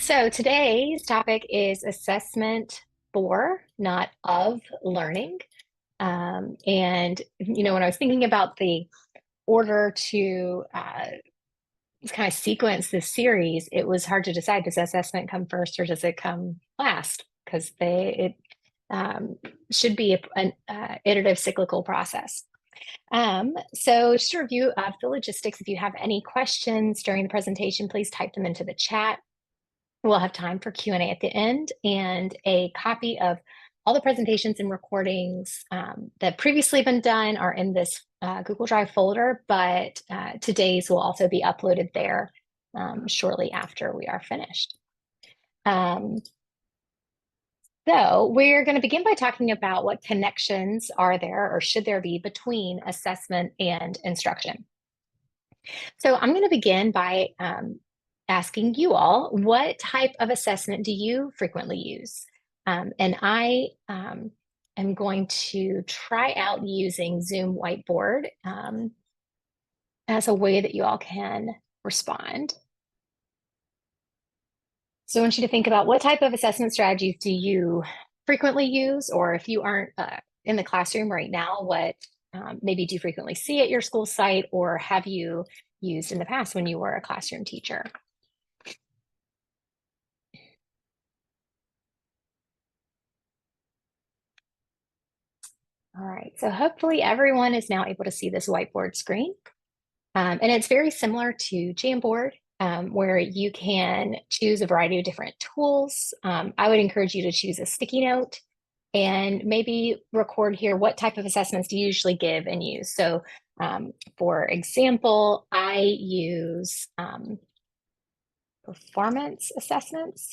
So today's topic is assessment for, not of, learning. When I was thinking about the order to kind of sequence this series, it was hard to decide, does assessment come first or does it come last? Because it should be an iterative cyclical process. So just a review of the logistics. If you have any questions during the presentation, please type them into the chat. We'll have time for Q&A at the end, and a copy of all the presentations and recordings that previously been done are in this Google Drive folder, but today's will also be uploaded there shortly after we are finished. So we're going to begin by talking about what connections are there or should there be between assessment and instruction. So I'm going to begin by asking you all, what type of assessment do you frequently use? And I am going to try out using Zoom Whiteboard as a way that you all can respond. So I want you to think about what type of assessment strategies do you frequently use, or if you aren't in the classroom right now, what maybe do you frequently see at your school site, or have you used in the past when you were a classroom teacher? All right, so hopefully everyone is now able to see this whiteboard screen. And it's very similar to Jamboard, where you can choose a variety of different tools. I would encourage you to choose a sticky note and maybe record here, what type of assessments do you usually give and use? So for example, I use performance assessments.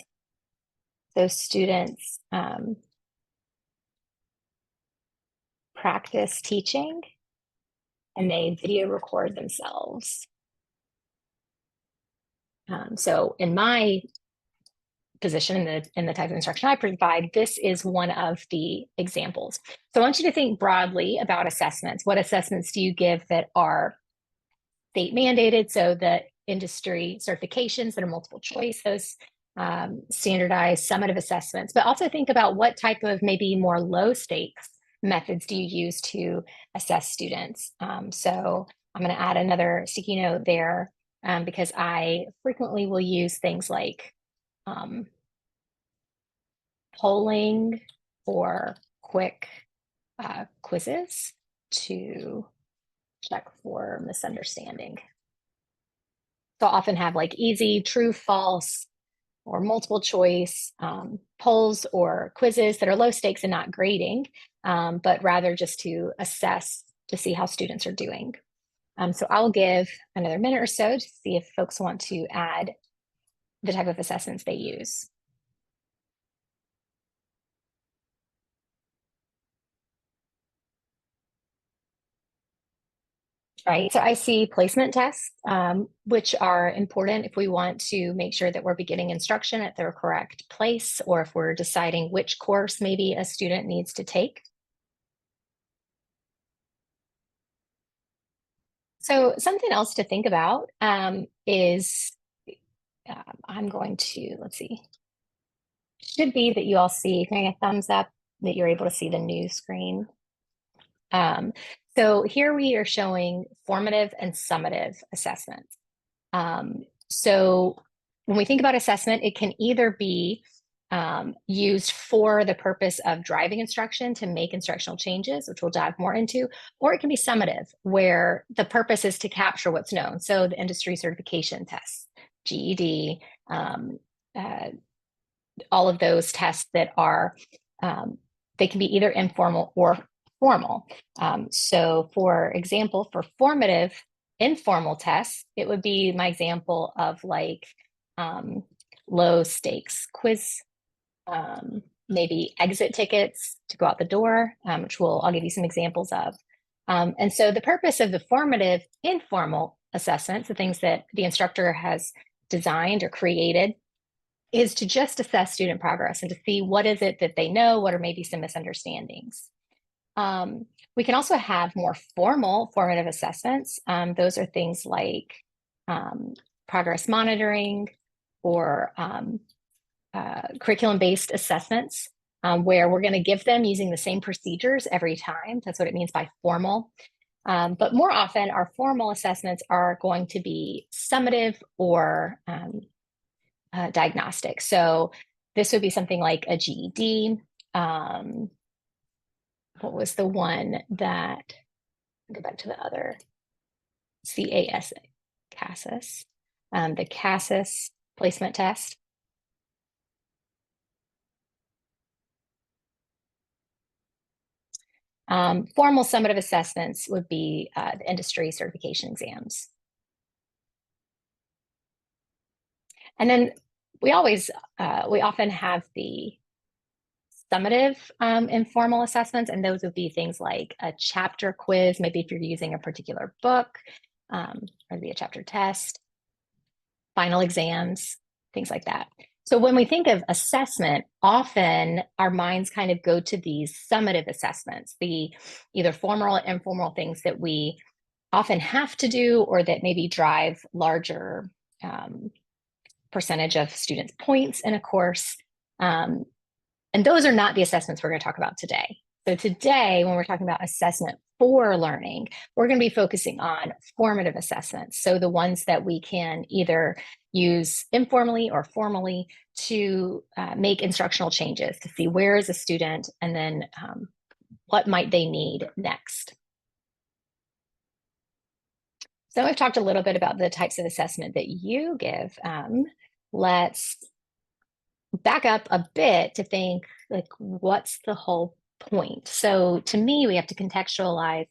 So students practice teaching and they video record themselves. So in my position in the type of instruction I provide, this is one of the examples. So I want you to think broadly about assessments. What assessments do you give that are state mandated? So the industry certifications that are multiple choice, those standardized summative assessments, but also think about what type of maybe more low stakes methods do you use to assess students. So I'm going to add another sticky note there because I frequently will use things like polling or quick quizzes to check for misunderstanding. So I'll often have like easy, true, false, or multiple choice polls or quizzes that are low stakes and not grading, but rather just to assess to see how students are doing. So I'll give another minute or so to see if folks want to add the type of assessments they use. Right, so I see placement tests, which are important if we want to make sure that we're beginning instruction at the correct place, or if we're deciding which course maybe a student needs to take. So something else to think about is, I'm going to, let's see, should be that you all see, can I get a thumbs up that you're able to see the new screen? So here we are showing formative and summative assessments. So when we think about assessment, it can either be used for the purpose of driving instruction to make instructional changes, which we'll dive more into, or it can be summative, where the purpose is to capture what's known. So the industry certification tests, GED, all of those tests that are, they can be either informal or formal. So for example, for formative informal tests, it would be my example of like low stakes quiz, maybe exit tickets to go out the door, which I'll give you some examples of. And so the purpose of the formative informal assessments, the things that the instructor has designed or created, is to just assess student progress and to see what is it that they know, what are maybe some misunderstandings. We can also have more formal formative assessments. Those are things like progress monitoring or curriculum-based assessments, where we're going to give them using the same procedures every time. That's what it means by formal. But more often, our formal assessments are going to be summative or diagnostic. So this would be something like a GED. What was the one that, go back to the other, CAS, CASAS, the CASAS placement test. Formal summative assessments would be the industry certification exams. And then we often have the summative informal assessments, and those would be things like a chapter quiz, maybe if you're using a particular book, or maybe a chapter test, final exams, things like that. So when we think of assessment, often our minds kind of go to these summative assessments, the either formal or informal things that we often have to do or that maybe drive larger percentage of students' points in a course. And those are not the assessments we're going to talk about today. So today, when we're talking about assessment for learning, we're going to be focusing on formative assessments. So the ones that we can either use informally or formally to make instructional changes, to see where is a student and then what might they need next. So I've talked a little bit about the types of assessment that you give. Let's back up a bit to think, like, what's the whole point? So to me, we have to contextualize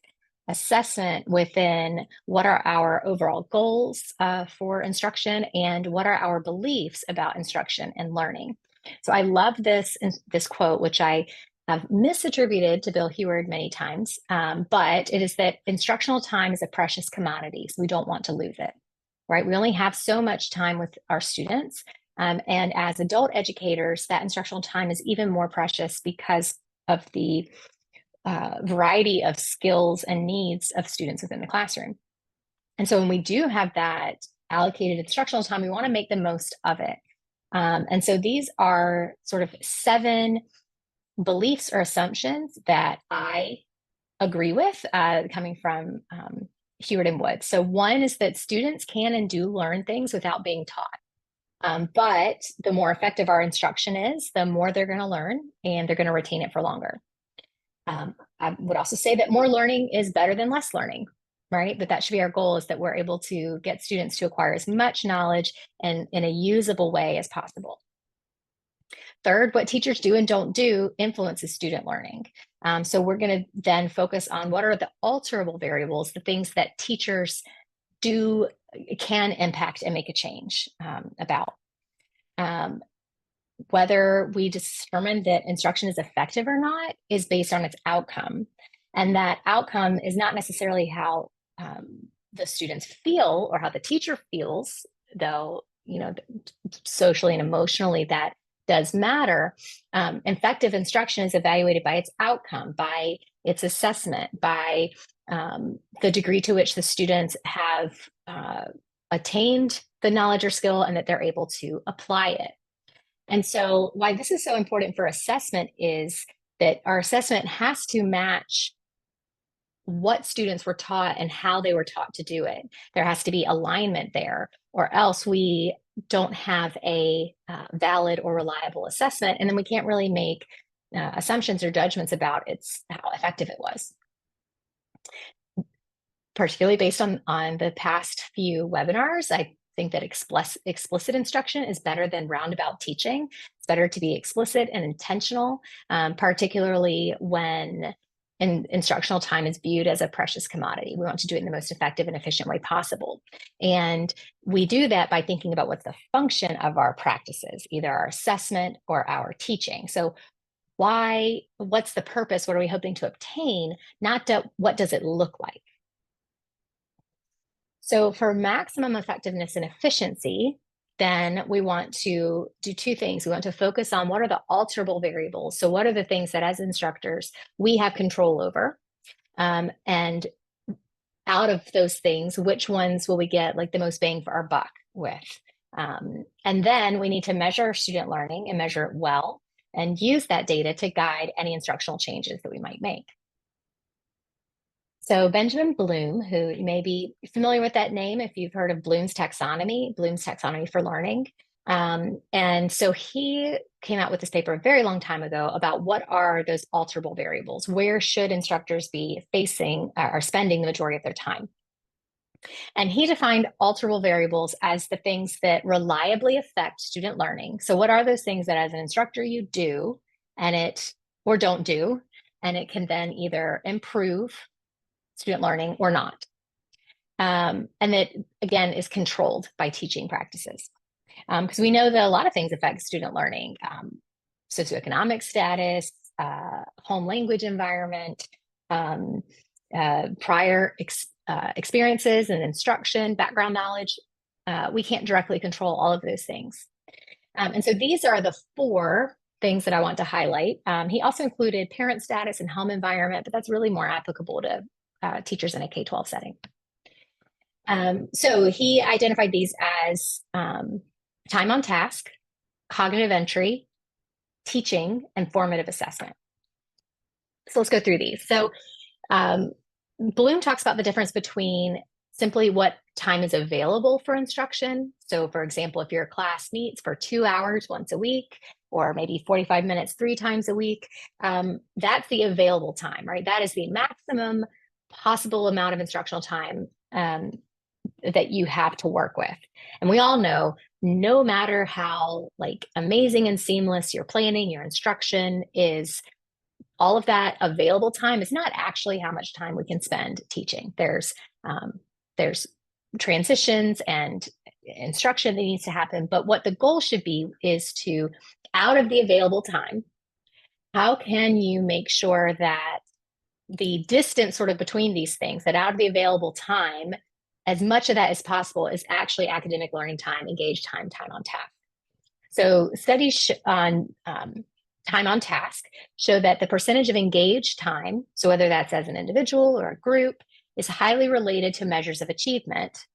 assessment within what are our overall goals for instruction and what are our beliefs about instruction and learning. So I love this quote, which I have misattributed to Bill Heward many times, but it is that instructional time is a precious commodity, so we don't want to lose it, right? We only have so much time with our students. And as adult educators, that instructional time is even more precious because of the variety of skills and needs of students within the classroom. And so when we do have that allocated instructional time, we want to make the most of it. And so these are sort of 7 beliefs or assumptions that I agree with coming from Heward and Wood. So one is that students can and do learn things without being taught. But the more effective our instruction is, the more they're going to learn and they're going to retain it for longer. I would also say that more learning is better than less learning, right? That should be our goal, is that we're able to get students to acquire as much knowledge and in a usable way as possible. Third, what teachers do and don't do influences student learning. So we're going to then focus on what are the alterable variables, the things that teachers can impact and make a change about. Whether we determine that instruction is effective or not is based on its outcome. And that outcome is not necessarily how the students feel or how the teacher feels, though, socially and emotionally that does matter. Effective instruction is evaluated by its outcome, by its assessment, by the degree to which the students have attained the knowledge or skill and that they're able to apply it. And so why this is so important for assessment is that our assessment has to match what students were taught and how they were taught to do it. There has to be alignment there, or else we don't have a valid or reliable assessment, and then we can't really make assumptions or judgments about how effective it was. Particularly based on the past few webinars, I think that explicit instruction is better than roundabout teaching. It's better to be explicit and intentional, particularly when instructional time is viewed as a precious commodity. We want to do it in the most effective and efficient way possible. And we do that by thinking about what's the function of our practices, either our assessment or our teaching. So what's the purpose? What are we hoping to obtain? Not what does it look like? So for maximum effectiveness and efficiency, then we want to do 2 things. We want to focus on what are the alterable variables. So what are the things that as instructors we have control over? And out of those things, which ones will we get like the most bang for our buck with? And then we need to measure student learning and measure it well and use that data to guide any instructional changes that we might make. So Benjamin Bloom, who you may be familiar with that name if you've heard of Bloom's taxonomy for learning. And so he came out with this paper a very long time ago about what are those alterable variables? Where should instructors be facing or spending the majority of their time? And he defined alterable variables as the things that reliably affect student learning. So what are those things that as an instructor you do or don't do, and it can then either improve student learning or not. And that, again, is controlled by teaching practices. Because we know that a lot of things affect student learning, socioeconomic status, home language environment, prior experiences and instruction, background knowledge. We can't directly control all of those things. And so these are the 4 things that I want to highlight. He also included parent status and home environment, but that's really more applicable to teachers in a K-12 setting. So he identified these as time on task, cognitive entry, teaching, and formative assessment. So let's go through these. So Bloom talks about the difference between simply what time is available for instruction. So for example, if your class meets for 2 hours once a week, or maybe 45 minutes 3 times a week, that's the available time, right? That is the maximum possible amount of instructional time that you have to work with. And we all know, no matter how amazing and seamless your planning, your instruction is, all of that available time is not actually how much time we can spend teaching. There's transitions and instruction that needs to happen. But what the goal should be is to, out of the available time, how can you make sure that the distance sort of between these things, that out of the available time, as much of that as possible is actually academic learning time, engaged time, time on task. So studies on time on task show that the percentage of engaged time, so whether that's as an individual or a group, is highly related to measures of achievement,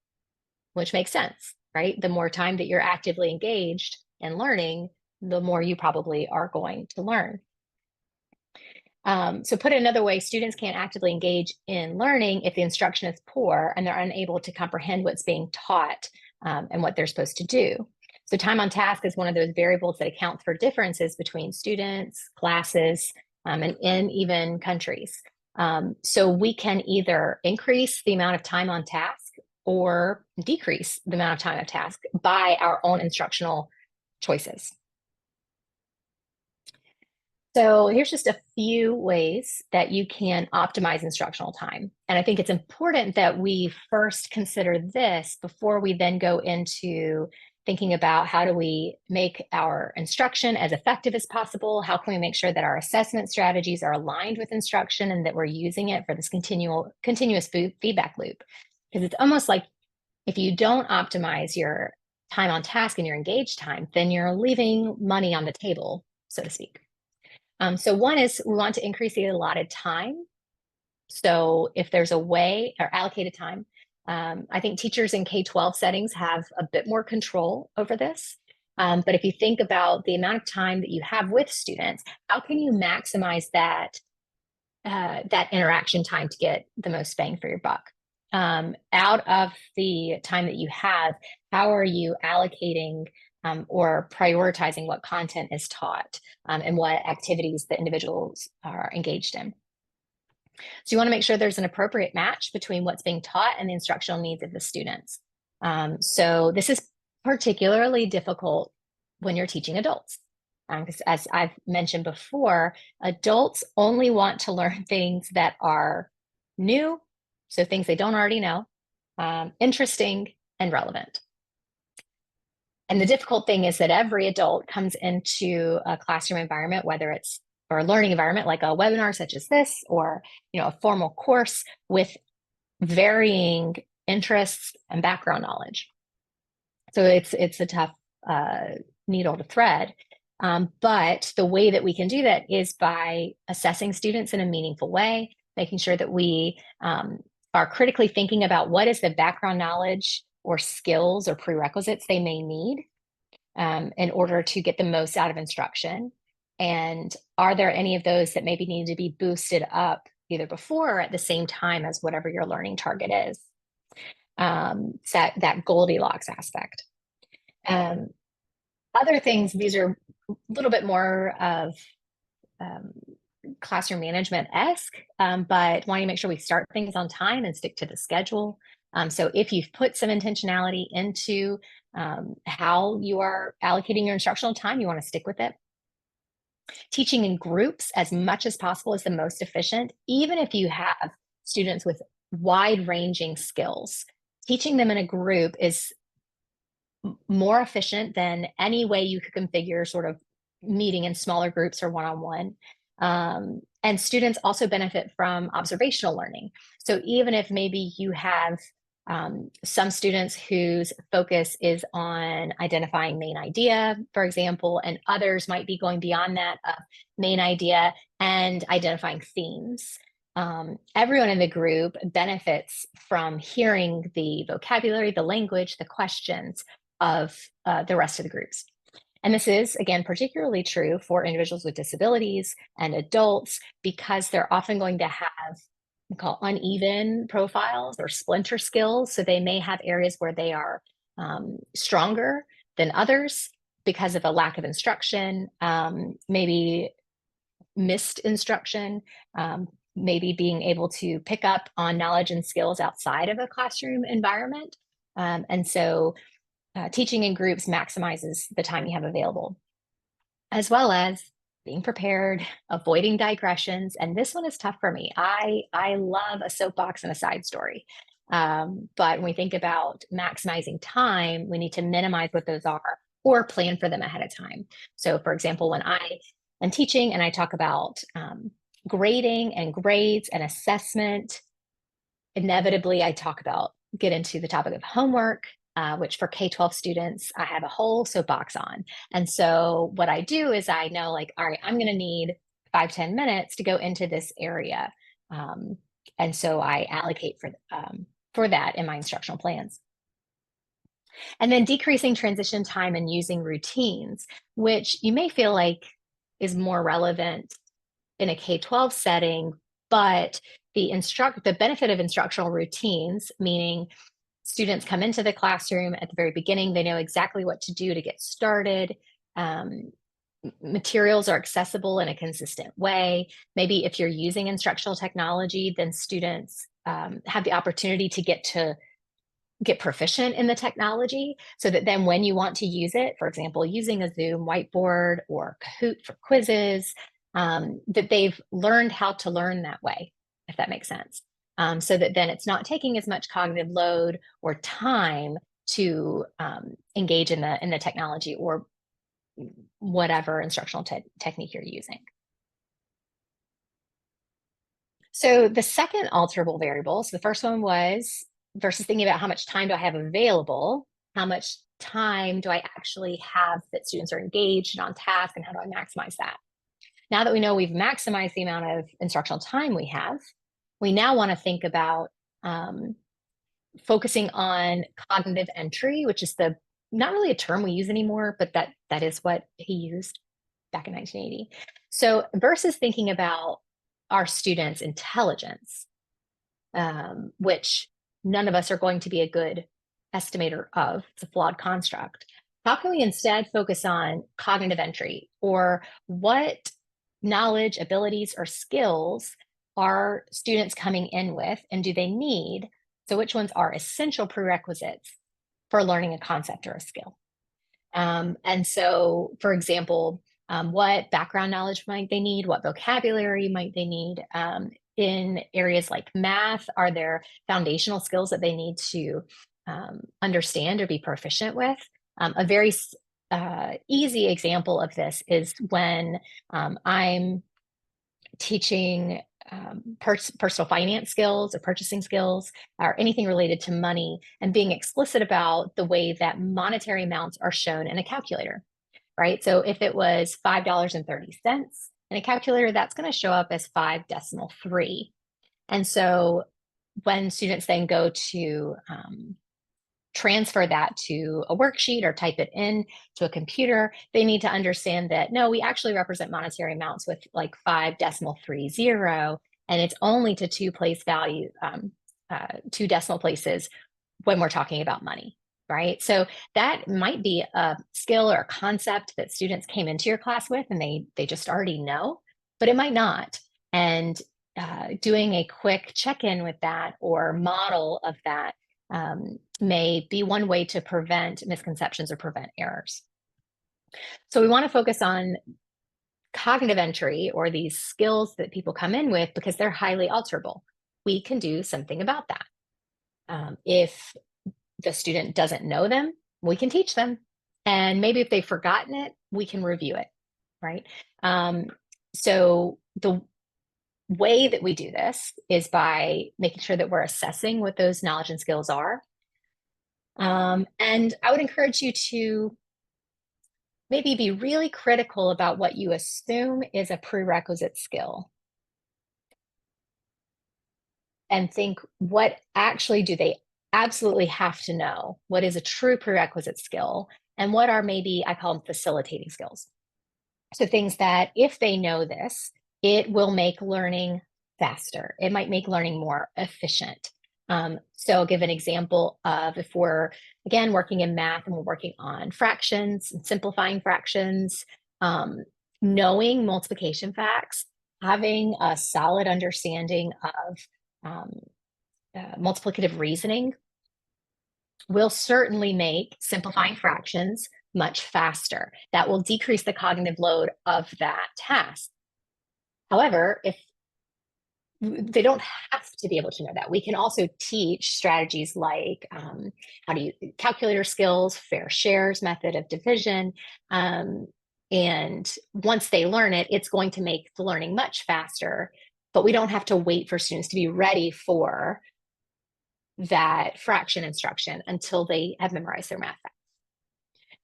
which makes sense, right? The more time that you're actively engaged in learning, the more you probably are going to learn. So put it another way, students can't actively engage in learning if the instruction is poor and they're unable to comprehend what's being taught and what they're supposed to do. So time on task is one of those variables that accounts for differences between students, classes, and in even countries. So we can either increase the amount of time on task or decrease the amount of time on task by our own instructional choices. So here's just a few ways that you can optimize instructional time. And I think it's important that we first consider this before we then go into thinking about how do we make our instruction as effective as possible? How can we make sure that our assessment strategies are aligned with instruction and that we're using it for this continuous feedback loop? Because it's almost like if you don't optimize your time on task and your engaged time, then you're leaving money on the table, so to speak. So one is we want to increase the allotted time. So if there's a way, or allocated time, I think teachers in K-12 settings have a bit more control over this. But if you think about the amount of time that you have with students, how can you maximize that interaction time to get the most bang for your buck? Out of the time that you have, how are you allocating or prioritizing what content is taught and what activities the individuals are engaged in? So you want to make sure there's an appropriate match between what's being taught and the instructional needs of the students. So this is particularly difficult when you're teaching adults. Because as I've mentioned before, adults only want to learn things that are new, so things they don't already know, interesting, and relevant. And the difficult thing is that every adult comes into a classroom environment, whether it's or a learning environment like a webinar such as this, or a formal course, with varying interests and background knowledge. So it's a tough needle to thread. But the way that we can do that is by assessing students in a meaningful way, making sure that we are critically thinking about what is the background knowledge or skills or prerequisites they may need in order to get the most out of instruction? And are there any of those that maybe need to be boosted up either before or at the same time as whatever your learning target is? That Goldilocks aspect. Other things, these are a little bit more of um, classroom management-esque, but wanting to make sure we start things on time and stick to the schedule. So if you've put some intentionality into how you are allocating your instructional time, you want to stick with it. Teaching in groups as much as possible is the most efficient, even if you have students with wide-ranging skills. Teaching them in a group is more efficient than any way you could configure sort of meeting in smaller groups or one-on-one. And students also benefit from observational learning. So even if maybe you have some students whose focus is on identifying main idea, for example, and others might be going beyond that main idea and identifying themes. Everyone in the group benefits from hearing the vocabulary, the language, the questions of the rest of the groups. And this is, again, particularly true for individuals with disabilities and adults, because they're often going to have we call uneven profiles or splinter skills. So they may have areas where they are stronger than others because of a lack of instruction, maybe missed instruction, maybe being able to pick up on knowledge and skills outside of a classroom environment. And so teaching in groups maximizes the time you have available, as well as being prepared, avoiding digressions. And this one is tough for me. I love a soapbox and a side story. But when we think about maximizing time, we need to minimize what those are or plan for them ahead of time. So for example, when I am teaching and I talk about grading and grades and assessment, inevitably I get into the topic of homework, which for K-12 students, I have a whole soapbox on. And so what I do is I know like, all right, I'm going to need 5-10 minutes to go into this area. And so I allocate for that in my instructional plans. And then decreasing transition time and using routines, which you may feel like is more relevant in a K-12 setting, but the benefit of instructional routines, meaning students come into the classroom at the very beginning, they know exactly what to do to get started. Materials are accessible in a consistent way. Maybe if you're using instructional technology, then students have the opportunity to get proficient in the technology, so that then when you want to use it, for example, using a Zoom whiteboard or Kahoot for quizzes, that they've learned how to learn that way, if that makes sense. So that then it's not taking as much cognitive load or time to engage in the technology or whatever instructional technique you're using. So the second alterable variable, so the first one was versus thinking about how much time do I have available, how much time do I actually have that students are engaged and on task, and how do I maximize that? Now that we know we've maximized the amount of instructional time we have, we now want to think about focusing on cognitive entry, which is not really a term we use anymore, but that is what he used back in 1980. So versus thinking about our students' intelligence, which none of us are going to be a good estimator of, it's a flawed construct. How can we instead focus on cognitive entry, or what knowledge, abilities, or skills are students coming in with, and do they need? So which ones are essential prerequisites for learning a concept or a skill? And so, for example, what background knowledge might they need? What vocabulary might they need? In areas like math, are there foundational skills that they need to understand or be proficient with? A very easy example of this is when I'm teaching personal finance skills or purchasing skills or anything related to money, and being explicit about the way that monetary amounts are shown in a calculator, right? So if it was $5.30 in a calculator, that's going to show up as 5.3. And so when students then go to transfer that to a worksheet or type it in to a computer, they need to understand that, no, we actually represent monetary amounts with like 5.30, and it's only to two decimal places when we're talking about money, right? So that might be a skill or a concept that students came into your class with and they just already know, but it might not. And doing a quick check-in with that or model of that may be one way to prevent misconceptions or prevent errors. So we want to focus on cognitive entry, or these skills that people come in with, because they're highly alterable. We can do something about that. If the student doesn't know them, we can teach them. And maybe if they've forgotten it, we can review it, right? So the way that we do this is by making sure that we're assessing what those knowledge and skills are. And I would encourage you to maybe be really critical about what you assume is a prerequisite skill. And think, what actually do they absolutely have to know? What is a true prerequisite skill? And what are maybe, I call them facilitating skills. So things that if they know this, it will make learning faster. It might make learning more efficient. So I'll give an example of, if we're, again, working in math and we're working on fractions and simplifying fractions, knowing multiplication facts, having a solid understanding of multiplicative reasoning will certainly make simplifying fractions much faster. That will decrease the cognitive load of that task. However, if they don't have to be able to know that, we can also teach strategies like how to use calculator skills, fair shares method of division. And once they learn it, it's going to make the learning much faster, but we don't have to wait for students to be ready for that fraction instruction until they have memorized their math facts.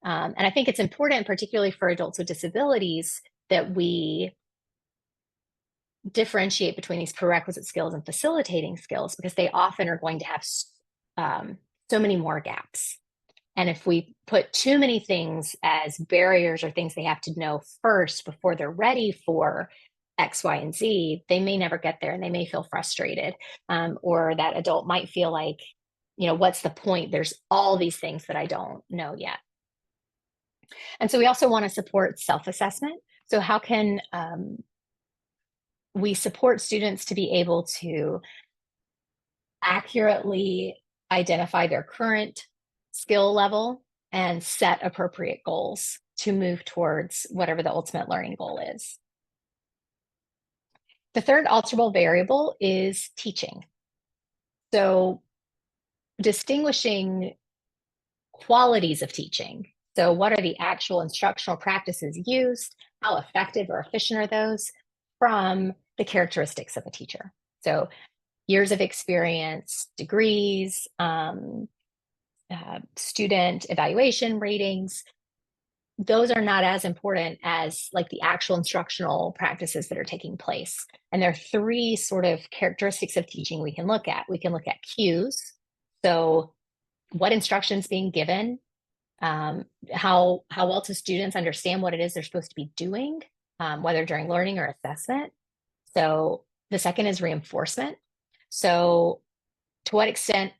And I think it's important, particularly for adults with disabilities, that we differentiate between these prerequisite skills and facilitating skills, because they often are going to have so many more gaps. And if we put too many things as barriers or things they have to know first before they're ready for X, Y, and Z, they may never get there and they may feel frustrated. Or that adult might feel like, what's the point? There's all these things that I don't know yet. And so we also want to support self-assessment. So how can we support students to be able to accurately identify their current skill level and set appropriate goals to move towards whatever the ultimate learning goal is? The third alterable variable is teaching. So distinguishing qualities of teaching. So what are the actual instructional practices used? How effective or efficient are those? From the characteristics of a teacher. So years of experience, degrees, student evaluation ratings, those are not as important as like the actual instructional practices that are taking place. And there are three sort of characteristics of teaching we can look at. We can look at cues. So what instruction's being given, how well do students understand what it is they're supposed to be doing, whether during learning or assessment. So the second is reinforcement. So to what extent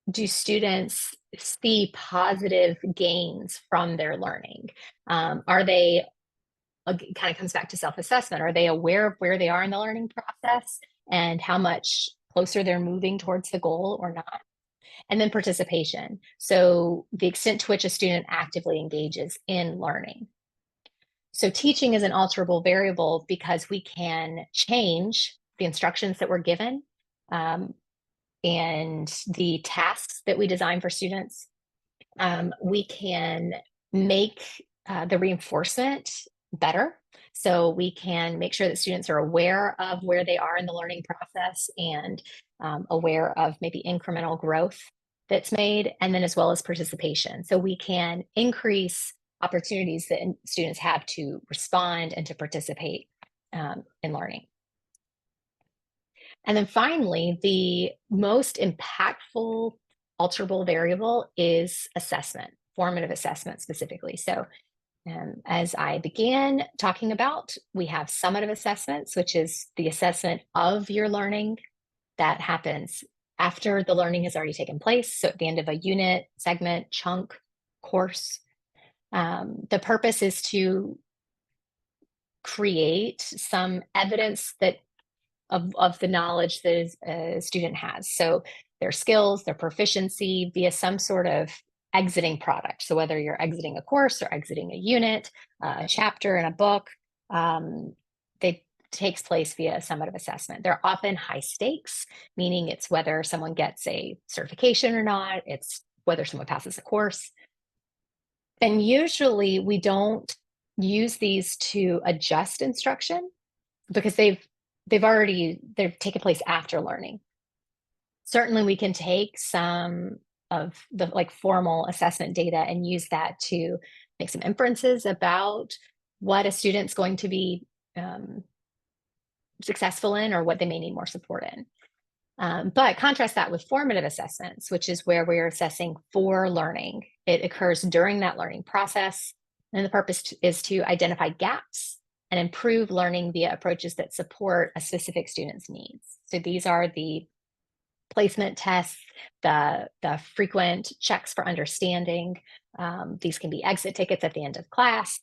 do students see positive gains from their learning? Are they, kind of comes back to self-assessment, are they aware of where they are in the learning process and how much closer they're moving towards the goal or not? And then participation. So the extent to which a student actively engages in learning. So teaching is an alterable variable because we can change the instructions that we're given and the tasks that we design for students. We can make the reinforcement better. So we can make sure that students are aware of where they are in the learning process and aware of maybe incremental growth that's made, and then as well as participation. So we can increase opportunities that students have to respond and to participate in learning. And then finally, the most impactful alterable variable is assessment, formative assessment specifically. So as I began talking about, we have summative assessments, which is the assessment of your learning that happens after the learning has already taken place. So at the end of a unit, segment, chunk, course. The purpose is to create some evidence that of the knowledge that a student has. So their skills, their proficiency via some sort of exiting product. So whether you're exiting a course or exiting a unit, a chapter in a book, they takes place via a summative assessment. They're often high stakes, meaning it's whether someone gets a certification or not, it's whether someone passes a course. And usually we don't use these to adjust instruction because they've taken place after learning. Certainly we can take some of the like formal assessment data and use that to make some inferences about what a student's going to be successful in or what they may need more support in. But contrast that with formative assessments, which is where we're assessing for learning. It occurs during that learning process, and the purpose is to identify gaps and improve learning via approaches that support a specific student's needs. So these are the placement tests, the frequent checks for understanding. These can be exit tickets at the end of class.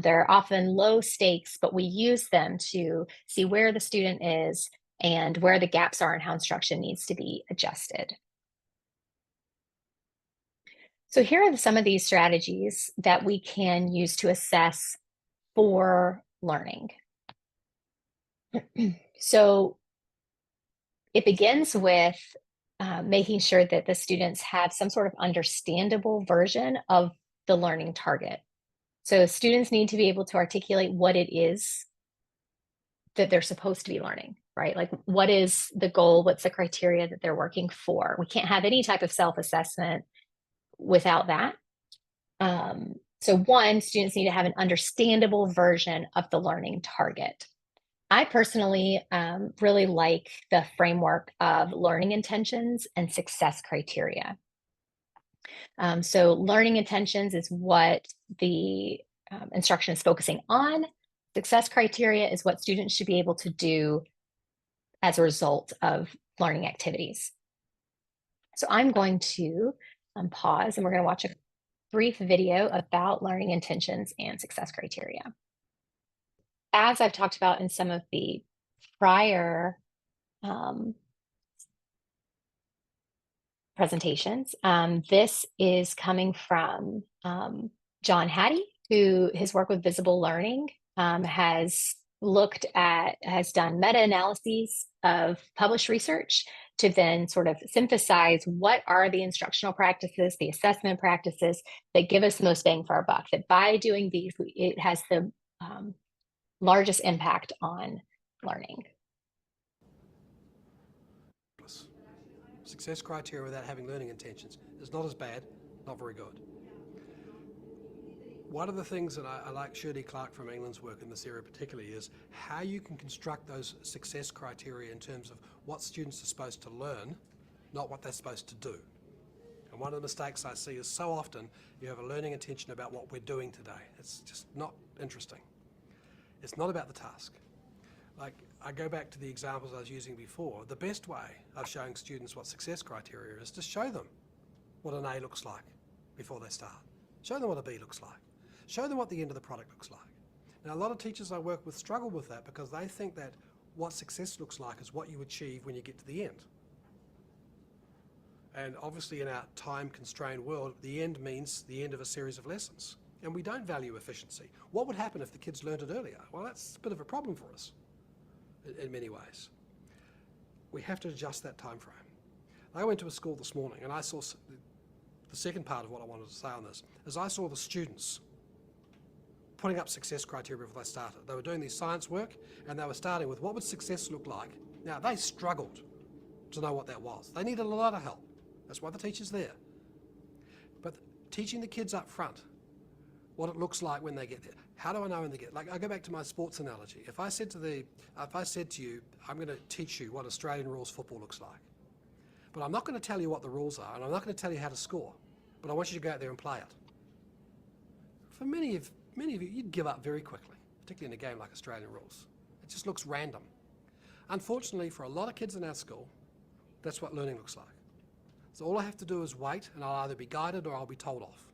They're often low stakes, but we use them to see where the student is and where the gaps are and how instruction needs to be adjusted. So here are some of these strategies that we can use to assess for learning. So it begins with making sure that the students have some sort of understandable version of the learning target. So students need to be able to articulate what it is that they're supposed to be learning, right? Like what is the goal? What's the criteria that they're working for? We can't have any type of self-assessment without that. So one, students need to have an understandable version of the learning target. I personally really like the framework of learning intentions and success criteria. So learning intentions is what the instruction is focusing on. Success criteria is what students should be able to do as a result of learning activities. So I'm going to pause and we're going to watch a brief video about learning intentions and success criteria. As I've talked about in some of the prior presentations, this is coming from John Hattie, who his work with visible learning has done meta-analyses of published research to then sort of synthesize what are the instructional practices, the assessment practices that give us the most bang for our buck, that by doing these, it has the largest impact on learning. Success criteria without having learning intentions is not as bad, not very good. One of the things that I like Shirley Clark from England's work in this area particularly is how you can construct those success criteria in terms of what students are supposed to learn, not what they're supposed to do. And one of the mistakes I see is so often you have a learning intention about what we're doing today. It's just not interesting. It's not about the task. Like, I go back to the examples I was using before. The best way of showing students what success criteria is to show them what an A looks like before they start. Show them what a B looks like. Show them what the end of the product looks like. Now, a lot of teachers I work with struggle with that because they think that what success looks like is what you achieve when you get to the end. And obviously in our time-constrained world, the end means the end of a series of lessons. And we don't value efficiency. What would happen if the kids learned it earlier? Well, that's a bit of a problem for us in many ways. We have to adjust that time frame. I went to a school this morning and I saw the second part of what I wanted to say on this is I saw the students putting up success criteria before they started. They were doing this science work and they were starting with what would success look like. Now, they struggled to know what that was. They needed a lot of help. That's why the teacher's there. But teaching the kids up front what it looks like when they get there. How do I know when they get, like I go back to my sports analogy. If I said to you, I'm going to teach you what Australian rules football looks like. But I'm not going to tell you what the rules are, and I'm not going to tell you how to score. But I want you to go out there and play it. For many of you, you'd give up very quickly, particularly in a game like Australian rules. It just looks random. Unfortunately, for a lot of kids in our school, that's what learning looks like. So all I have to do is wait, and I'll either be guided or I'll be told off.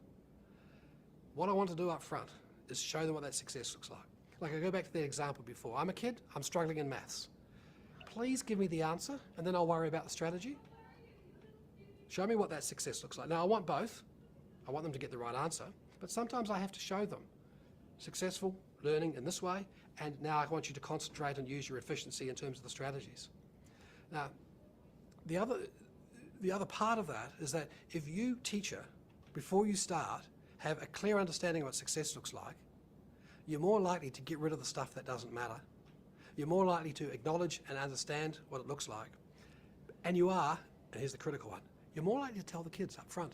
What I want to do up front is show them what that success looks like. Like I go back to the example before. I'm a kid, I'm struggling in maths. Please give me the answer, and then I'll worry about the strategy. Show me what that success looks like. Now, I want both. I want them to get the right answer, but sometimes I have to show them successful learning in this way, and now I want you to concentrate and use your efficiency in terms of the strategies. Now, the other part of that is that if you, teacher, before you start, have a clear understanding of what success looks like, you're more likely to get rid of the stuff that doesn't matter. You're more likely to acknowledge and understand what it looks like. And you are, and here's the critical one, you're more likely to tell the kids up front.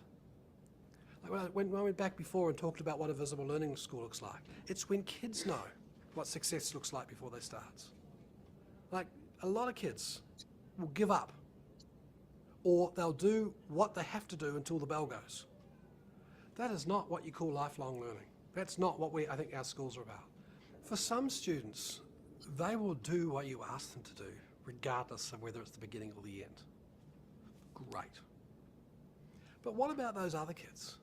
Like when I went back before and talked about what a visible learning school looks like, it's when kids know what success looks like before they start. Like a lot of kids will give up, or they'll do what they have to do until the bell goes. That is not what you call lifelong learning. That's not what I think our schools are about. For some students, they will do what you ask them to do, regardless of whether it's the beginning or the end. Great. But what about those other kids?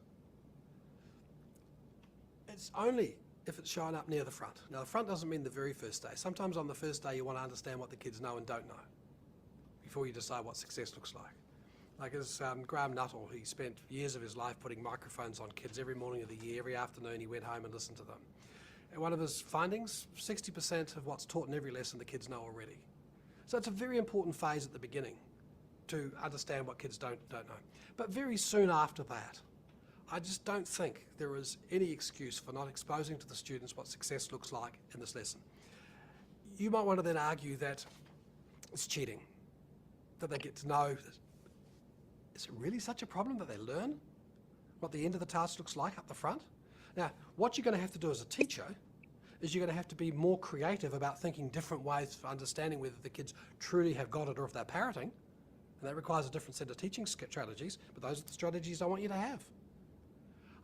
It's only if it's showing up near the front. Now, the front doesn't mean the very first day. Sometimes on the first day, you want to understand what the kids know and don't know before you decide what success looks like. Like as Graham Nuttall, he spent years of his life putting microphones on kids every morning of the year. Every afternoon, he went home and listened to them. And one of his findings, 60% of what's taught in every lesson the kids know already. So it's a very important phase at the beginning to understand what kids don't know. But very soon after that, I just don't think there is any excuse for not exposing to the students what success looks like in this lesson. You might want to then argue that it's cheating, that they get to know. Is it really such a problem that they learn what the end of the task looks like up the front? Now, what you're going to have to do as a teacher is you're going to have to be more creative about thinking different ways for understanding whether the kids truly have got it or if they're parroting. And that requires a different set of teaching strategies, but those are the strategies I want you to have.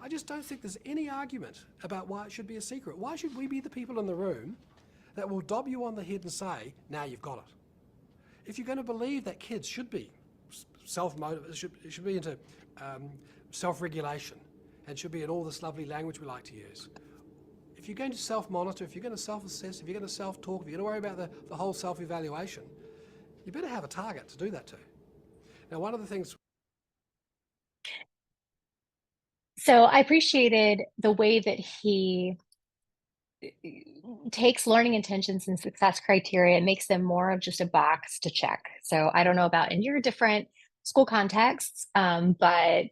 I just don't think there's any argument about why it should be a secret. Why should we be the people in the room that will dob you on the head and say, now you've got it? If you're going to believe that kids should be self-motivated, should be into self-regulation, and should be in all this lovely language we like to use. If you're going to self-monitor, if you're going to self-assess, if you're going to self-talk, if you're going to worry about the whole self-evaluation, you better have a target to do that to. Now, one of the things... So I appreciated the way that he takes learning intentions and success criteria and makes them more of just a box to check. So I don't know about in your different school contexts, but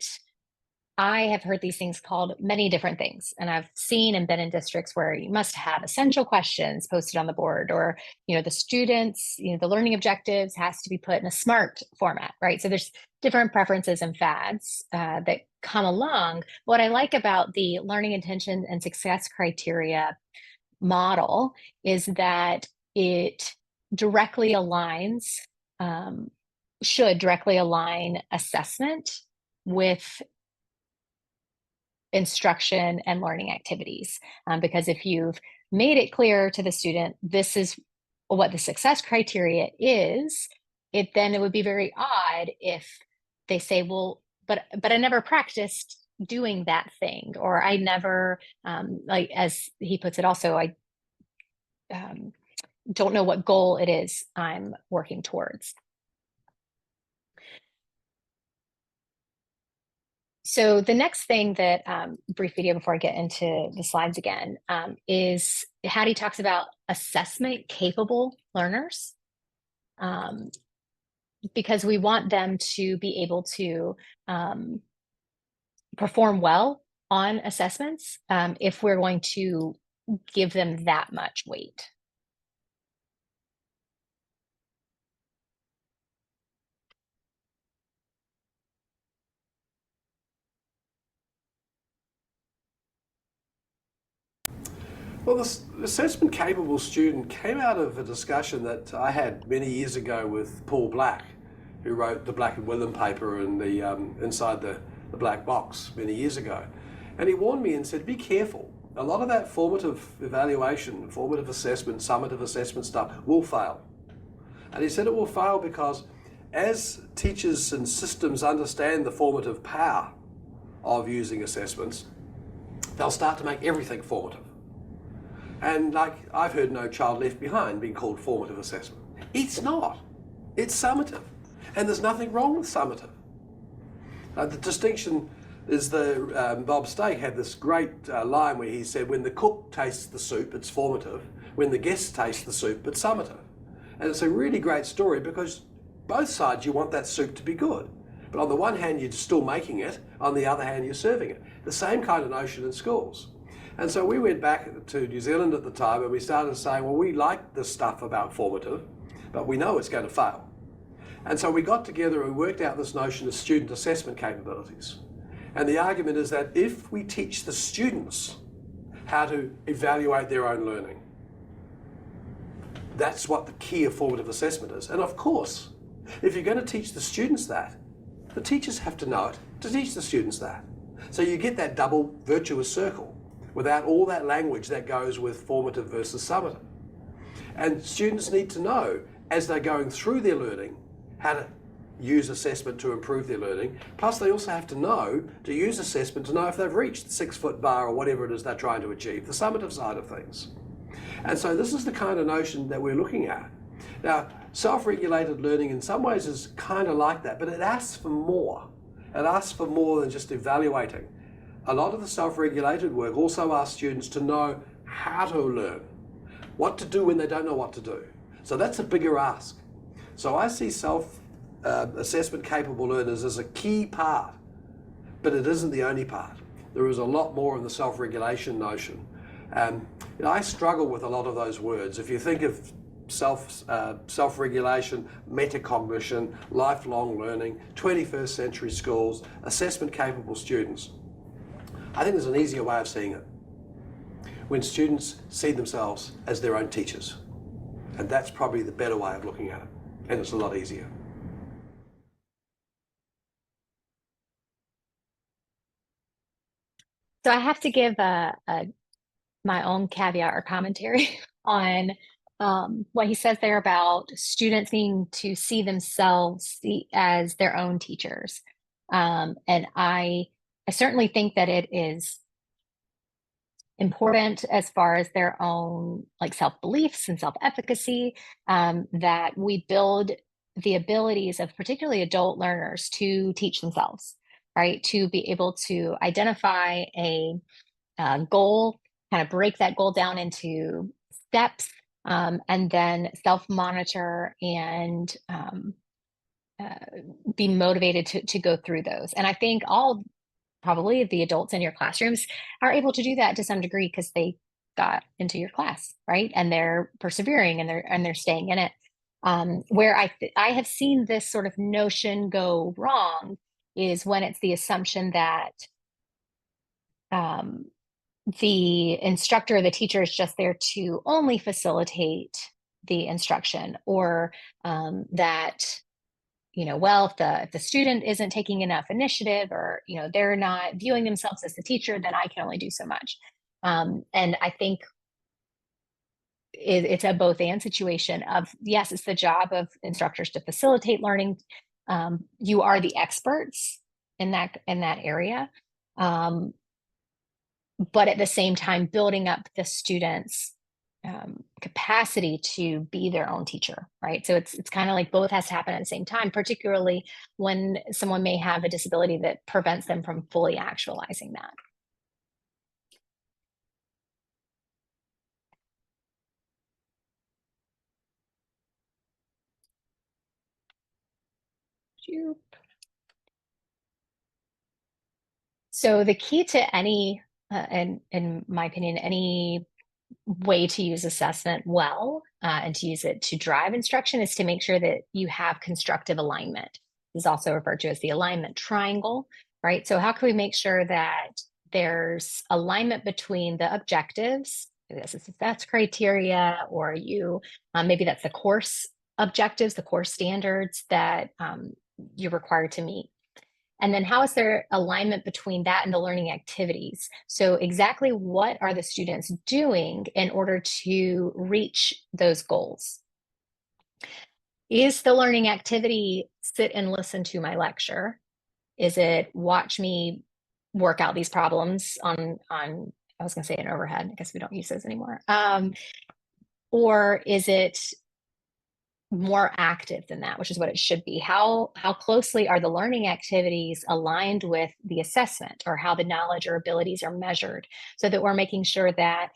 I have heard these things called many different things. And I've seen and been in districts where you must have essential questions posted on the board, or, the students, the learning objectives has to be put in a SMART format, right? So there's different preferences and fads that come along. What I like about the learning intention and success criteria model is that it directly aligns, should directly align assessment with instruction and learning activities. Because if you've made it clear to the student, this is what the success criteria is, then it would be very odd if they say, well, but I never practiced doing that thing, or I never, like as he puts it also, I don't know what goal it is I'm working towards. So the next thing that, brief video before I get into the slides again, is Hattie talks about assessment capable learners, because we want them to be able to perform well on assessments if we're going to give them that much weight. Well, this assessment capable student came out of a discussion that I had many years ago with Paul Black. who wrote the Black and Willam paper in the inside the black box many years ago. And he warned me and said, be careful. A lot of that formative evaluation, formative assessment, summative assessment stuff will fail. And he said it will fail because as teachers and systems understand the formative power of using assessments, they'll start to make everything formative. And like, I've heard No Child Left Behind being called formative assessment. It's not. It's summative. And there's nothing wrong with summative. The distinction is Bob Stake had this great line where he said, when the cook tastes the soup, it's formative. When the guests taste the soup, it's summative. And it's a really great story because both sides, you want that soup to be good. But on the one hand, you're still making it. On the other hand, you're serving it. The same kind of notion in schools. And so we went back to New Zealand at the time and we started saying, well, we like this stuff about formative, but we know it's going to fail. And so we got together and worked out this notion of student assessment capabilities. And the argument is that if we teach the students how to evaluate their own learning, that's what the key of formative assessment is. And of course, if you're going to teach the students that, the teachers have to know it to teach the students that. So you get that double virtuous circle without all that language that goes with formative versus summative. And students need to know, as they're going through their learning, how to use assessment to improve their learning. Plus they also have to know to use assessment to know if they've reached the 6-foot bar or whatever it is they're trying to achieve, the summative side of things. And so this is the kind of notion that we're looking at. Now, self-regulated learning in some ways is kind of like that, but it asks for more. It asks for more than just evaluating. A lot of the self-regulated work also asks students to know how to learn, what to do when they don't know what to do. So that's a bigger ask. So I see self-assessment capable learners as a key part, but it isn't the only part. There is a lot more in the self-regulation notion. I struggle with a lot of those words. If you think of self-regulation, metacognition, lifelong learning, 21st century schools, assessment capable students, I think there's an easier way of seeing it. When students see themselves as their own teachers. And that's probably the better way of looking at it. And it's a lot easier. So I have to give my own caveat or commentary on what he says there about students needing to see themselves as their own teachers. And I certainly think that it is important as far as their own like self-beliefs and self-efficacy, that we build the abilities of particularly adult learners to teach themselves, right? To be able to identify a goal, kind of break that goal down into steps, and then self-monitor and be motivated to go through those. And I think probably the adults in your classrooms are able to do that to some degree because they got into your class, right? And they're persevering and they're staying in it. Where I have seen this sort of notion go wrong is when it's the assumption that the instructor or the teacher is just there to only facilitate the instruction, or that well, if the student isn't taking enough initiative, or they're not viewing themselves as the teacher, then I can only do so much. And I think it's a both and situation of, yes, it's the job of instructors to facilitate learning. You are the experts in that area. But at the same time, building up the students' capacity to be their own teacher, right? So it's kind of like both has to happen at the same time, particularly when someone may have a disability that prevents them from fully actualizing that. So the key to any, in my opinion, any way to use assessment well, and to use it to drive instruction, is to make sure that you have constructive alignment. This is also referred to as the alignment triangle, right? So how can we make sure that there's alignment between the objectives, this is success criteria, or maybe that's the course objectives, the core standards that you're required to meet. And then how is there alignment between that and the learning activities? So exactly what are the students doing in order to reach those goals? Is the learning activity sit and listen to my lecture? Is it watch me work out these problems on I was going to say an overhead. I guess we don't use those anymore. Or is it more active than that, which is what it should be? How closely are the learning activities aligned with the assessment, or how the knowledge or abilities are measured, so that we're making sure that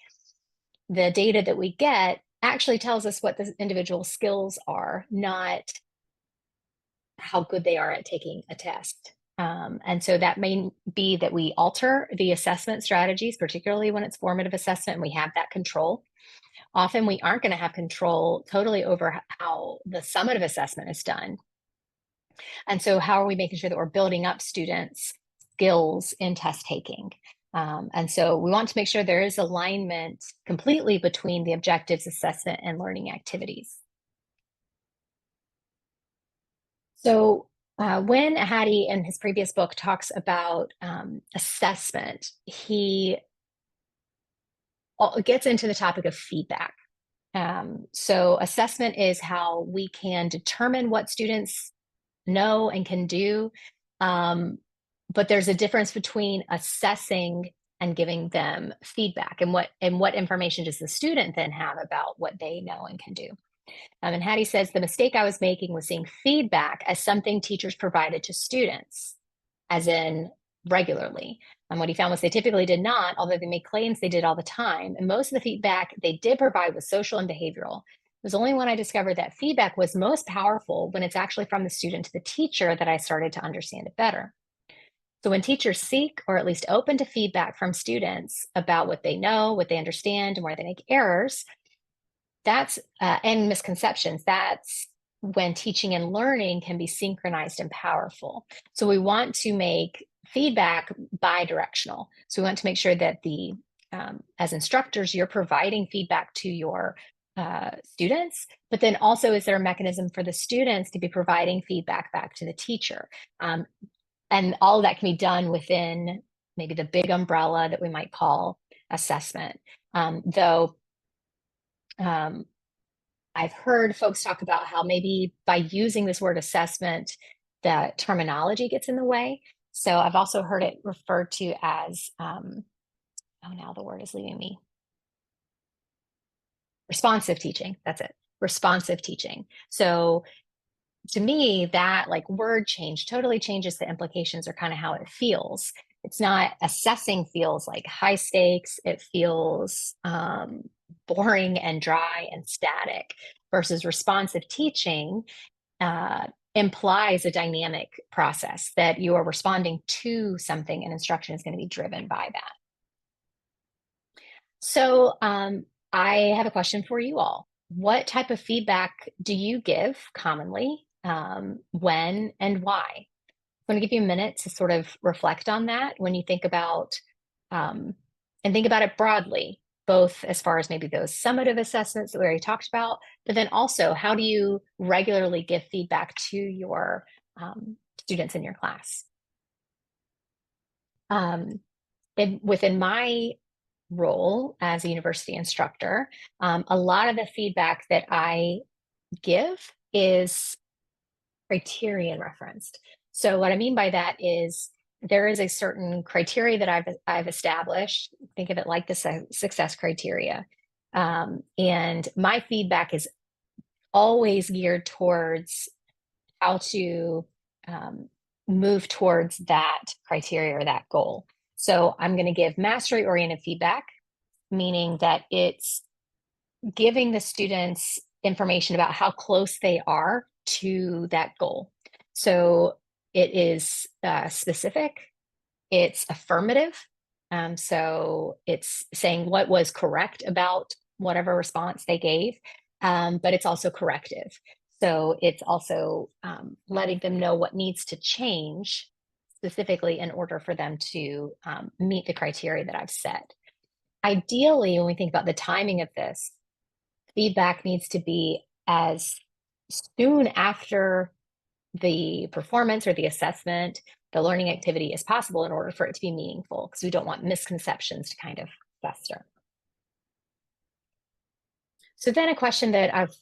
the data that we get actually tells us what the individual skills are, not how good they are at taking a test. And so that may be that we alter the assessment strategies, particularly when it's formative assessment and we have that control. Often we aren't going to have control totally over how the summative assessment is done. And so how are we making sure that we're building up students' skills in test taking? And so we want to make sure there is alignment completely between the objectives, assessment, and learning activities. So when Hattie in his previous book talks about assessment, he gets into the topic of feedback. So assessment is how we can determine what students know and can do. But there's a difference between assessing and giving them feedback, and what information does the student then have about what they know and can do. And Hattie says, the mistake I was making was seeing feedback as something teachers provided to students, as in regularly. And what he found was they typically did not, although they made claims they did all the time. And most of the feedback they did provide was social and behavioral. It was only when I discovered that feedback was most powerful when it's actually from the student to the teacher that I started to understand it better. So when teachers seek, or at least open to feedback from students about what they know, what they understand, and where they make errors, that's and misconceptions, that's when teaching and learning can be synchronized and powerful. So we want to make feedback bi-directional. So we want to make sure that as instructors, you're providing feedback to your students, but then also is there a mechanism for the students to be providing feedback back to the teacher? And all of that can be done within maybe the big umbrella that we might call assessment. Though I've heard folks talk about how maybe by using this word assessment, the terminology gets in the way. So I've also heard it referred to as, now the word is leaving me. Responsive teaching, that's it, responsive teaching. So to me, that like word change totally changes the implications, or kind of how it feels. It's not, assessing feels like high stakes. It feels boring and dry and static, versus responsive teaching implies a dynamic process, that you are responding to something, and instruction is going to be driven by that. So I have a question for you all. What type of feedback do you give commonly? When and why? I'm going to give you a minute to sort of reflect on that when you think about, and think about it broadly, both as far as maybe those summative assessments that we already talked about, but then also how do you regularly give feedback to your students in your class? Within my role as a university instructor, a lot of the feedback that I give is criterion referenced. So what I mean by that is there is a certain criteria that I've established. Think of it like the success criteria. And my feedback is always geared towards how to move towards that criteria or that goal. So I'm going to give mastery oriented feedback, meaning that it's giving the students information about how close they are to that goal. So it is specific, it's affirmative. So it's saying what was correct about whatever response they gave, but it's also corrective. So it's also letting them know what needs to change specifically in order for them to meet the criteria that I've set. Ideally, when we think about the timing of this, feedback needs to be as soon after the performance or the assessment, the learning activity is possible in order for it to be meaningful, because we don't want misconceptions to kind of fester. So then a question that I've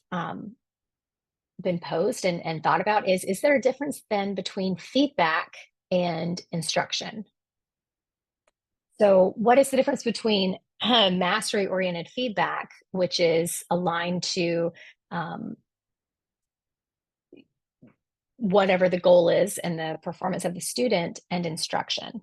been posed and thought about is there a difference then between feedback and instruction? So what is the difference between mastery oriented feedback, which is aligned to um, whatever the goal is and the performance of the student, and instruction?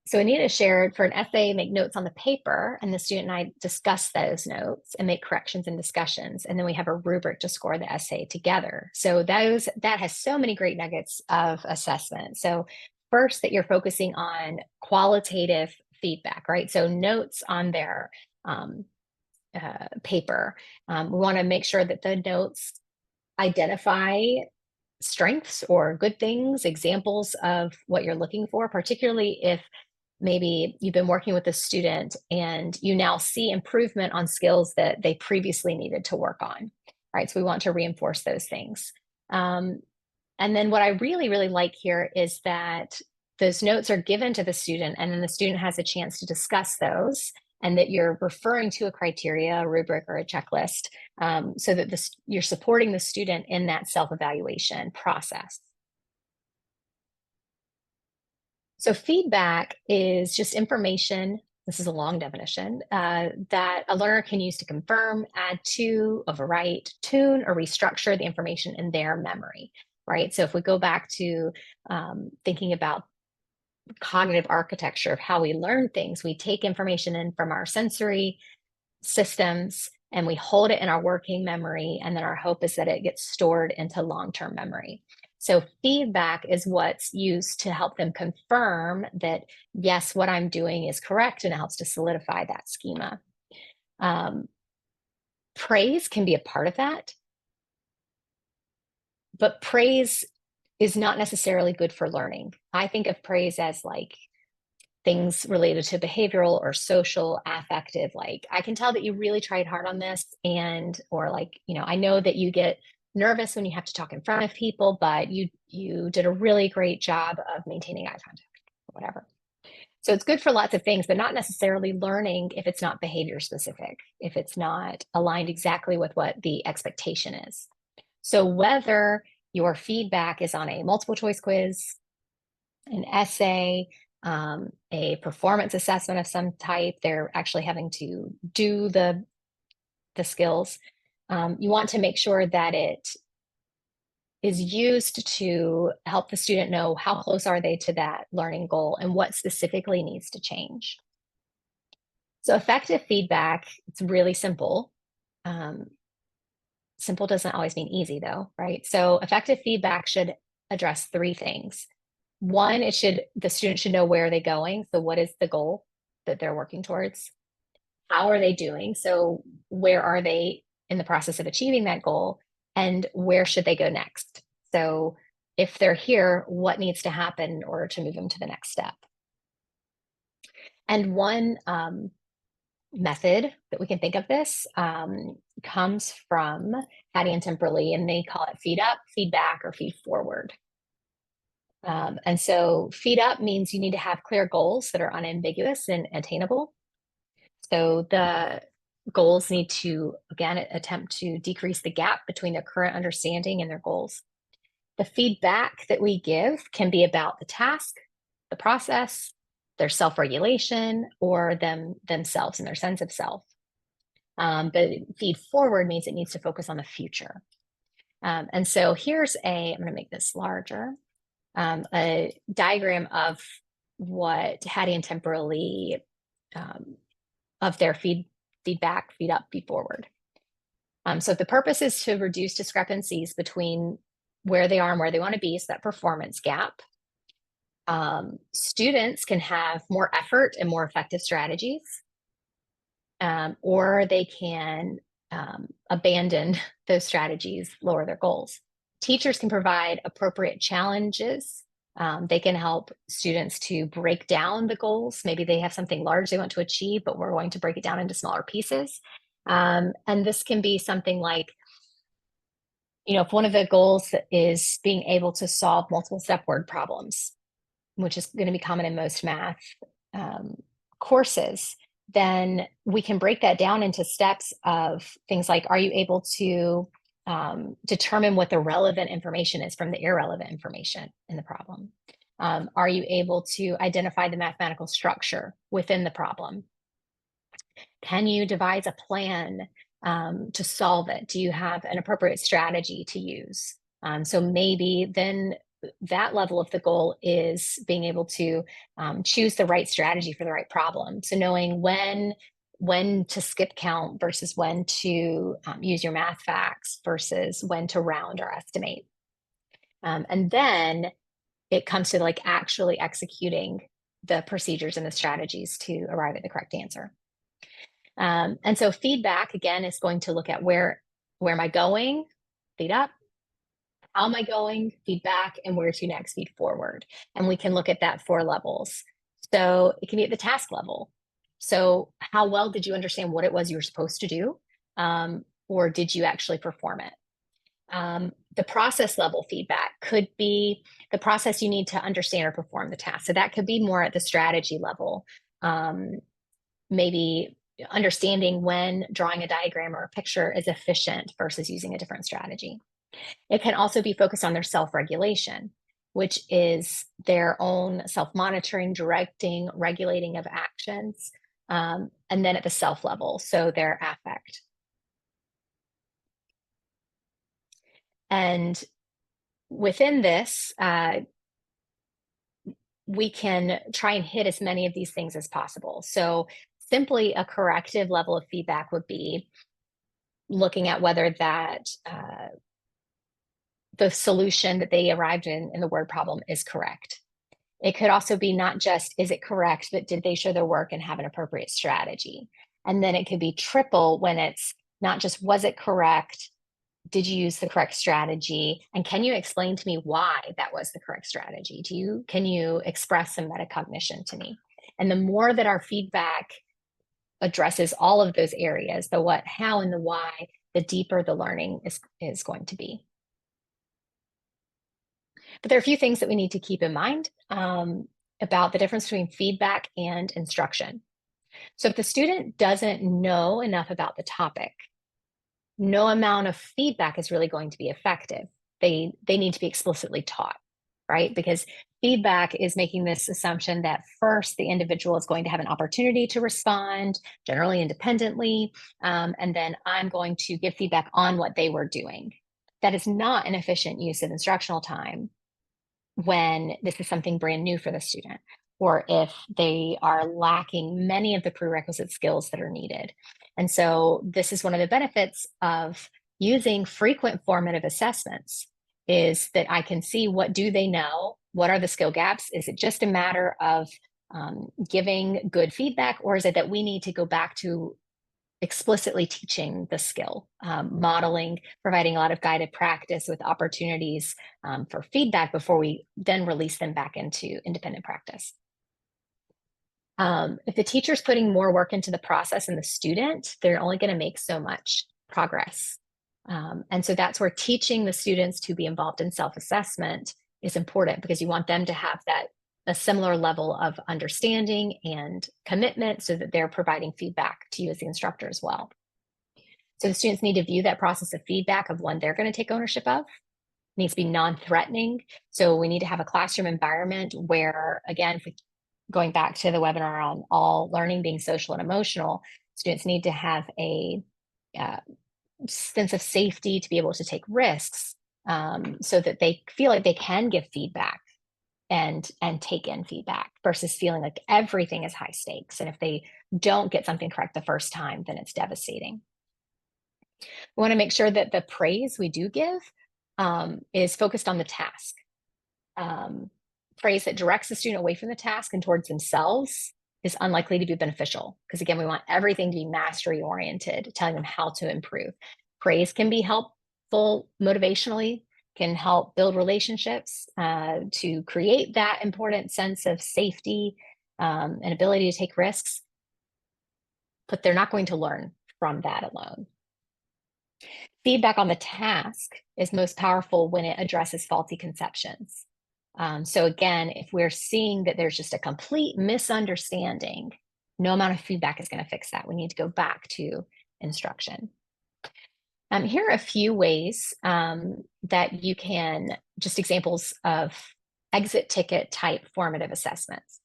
So Anita shared, for an essay, make notes on the paper, and the student and I discuss those notes and make corrections and discussions. And then we have a rubric to score the essay together. So that has so many great nuggets of assessment. So first, that you're focusing on qualitative feedback, right? So notes on their paper. We want to make sure that the notes identify strengths or good things, examples of what you're looking for, particularly if maybe you've been working with a student and you now see improvement on skills that they previously needed to work on, right? So we want to reinforce those things. And then what I really, really like here is that those notes are given to the student, and then the student has a chance to discuss those, and that you're referring to a criteria, a rubric, or a checklist, so that you're supporting the student in that self-evaluation process. So feedback is just information. This is a long definition that a learner can use to confirm, add to, overwrite, tune, or restructure the information in their memory, right? So if we go back to thinking about cognitive architecture of how we learn things, we take information in from our sensory systems and we hold it in our working memory, and then our hope is that it gets stored into long-term memory. So feedback is what's used to help them confirm that, yes, what I'm doing is correct, and it helps to solidify that schema. Praise can be a part of that, but praise is not necessarily good for learning. I think of praise as like things related to behavioral or social, affective, like, I can tell that you really tried hard on this, and or like, I know that you get nervous when you have to talk in front of people, but you did a really great job of maintaining eye contact, or whatever. So it's good for lots of things, but not necessarily learning if it's not behavior specific, if it's not aligned exactly with what the expectation is. So whether your feedback is on a multiple choice quiz, an essay, a performance assessment of some type, they're actually having to do the skills. You want to make sure that it is used to help the student know how close are they to that learning goal and what specifically needs to change. So effective feedback, it's really simple. Simple doesn't always mean easy though, right? So effective feedback should address three things. One, the student should know where are they going. So what is the goal that they're working towards? How are they doing? So where are they in the process of achieving that goal? And where should they go next? So if they're here, what needs to happen in order to move them to the next step? And one method that we can think of this comes from Hattie and Temperley, and they call it feed up, feedback, or feed forward. And so feed up means you need to have clear goals that are unambiguous and attainable. So the goals need to, again, attempt to decrease the gap between their current understanding and their goals. The feedback that we give can be about the task, the process, their self-regulation, or themselves and their sense of self. But feed forward means it needs to focus on the future. And so here's I'm going to make this larger, a diagram of what Hattie and Temperley of their feedback, feed up, feed forward. So the purpose is to reduce discrepancies between where they are and where they want to be, so that performance gap. Students can have more effort and more effective strategies, or they can abandon those strategies, lower their goals. Teachers can provide appropriate challenges. They can help students to break down the goals. Maybe they have something large they want to achieve, but we're going to break it down into smaller pieces. And this can be something like, if one of the goals is being able to solve multiple step word problems, which is going to be common in most math courses, then we can break that down into steps of things like, are you able to determine what the relevant information is from the irrelevant information in the problem? Are you able to identify the mathematical structure within the problem? Can you devise a plan to solve it? Do you have an appropriate strategy to use? So maybe then that level of the goal is being able to choose the right strategy for the right problem. So knowing when to skip count versus when to use your math facts versus when to round or estimate. And then it comes to like actually executing the procedures and the strategies to arrive at the correct answer. And so feedback, again, is going to look at where am I going, feed up, how am I going, feedback, and where to next, feed forward. And we can look at that 4 levels. So it can be at the task level. So how well did you understand what it was you were supposed to do? Or did you actually perform it? The process level feedback could be the process you need to understand or perform the task. So that could be more at the strategy level. Maybe understanding when drawing a diagram or a picture is efficient versus using a different strategy. It can also be focused on their self-regulation, which is their own self-monitoring, directing, regulating of actions, and then at the self level, so their affect. And within this, we can try and hit as many of these things as possible. So simply a corrective level of feedback would be looking at whether that the solution that they arrived in the word problem is correct. It could also be not just, is it correct, but did they show their work and have an appropriate strategy? And then it could be triple when it's not just, was it correct? Did you use the correct strategy? And can you explain to me why that was the correct strategy? Can you express some metacognition to me? And the more that our feedback addresses all of those areas, the what, how, and the why, the deeper the learning is going to be. But there are a few things that we need to keep in mind about the difference between feedback and instruction. So if the student doesn't know enough about the topic, no amount of feedback is really going to be effective. They need to be explicitly taught, right? Because feedback is making this assumption that first the individual is going to have an opportunity to respond, generally independently, and then I'm going to give feedback on what they were doing. That is not an efficient use of instructional time when this is something brand new for the student, or if they are lacking many of the prerequisite skills that are needed. And so this is one of the benefits of using frequent formative assessments, is that I can see what do they know, what are the skill gaps? Is it just a matter of giving good feedback, or is it that we need to go back to explicitly teaching the skill, modeling, providing a lot of guided practice with opportunities for feedback before we then release them back into independent practice. If the teacher's putting more work into the process and the student, they're only going to make so much progress. And so that's where teaching the students to be involved in self-assessment is important, because you want them to have a similar level of understanding and commitment so that they're providing feedback to you as the instructor as well. So the students need to view that process of feedback of one they're going to take ownership of. It needs to be non-threatening. So we need to have a classroom environment where, again, going back to the webinar on all learning being social and emotional, students need to have a sense of safety to be able to take risks, so that they feel like they can give feedback and take in feedback, versus feeling like everything is high stakes. And if they don't get something correct the first time, then it's devastating. We want to make sure that the praise we do give is focused on the task. Praise that directs the student away from the task and towards themselves is unlikely to be beneficial, because again, we want everything to be mastery oriented, telling them how to improve. Praise can be helpful motivationally, can help build relationships, to create that important sense of safety and ability to take risks, but they're not going to learn from that alone. Feedback on the task is most powerful when it addresses faulty conceptions. So again, if we're seeing that there's just a complete misunderstanding, no amount of feedback is going to fix that. We need to go back to instruction. Here are a few ways that you can, just examples of exit ticket type formative assessments.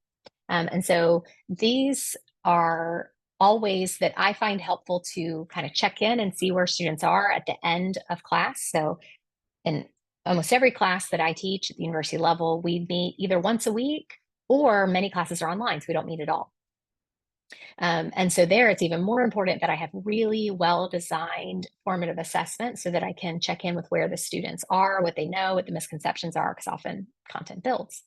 And so these are all ways that I find helpful to kind of check in and see where students are at the end of class. So in almost every class that I teach at the university level, we meet either once a week, or many classes are online, so we don't meet at all. And so there, it's even more important that I have really well-designed formative assessments so that I can check in with where the students are, what they know, what the misconceptions are, because often content builds.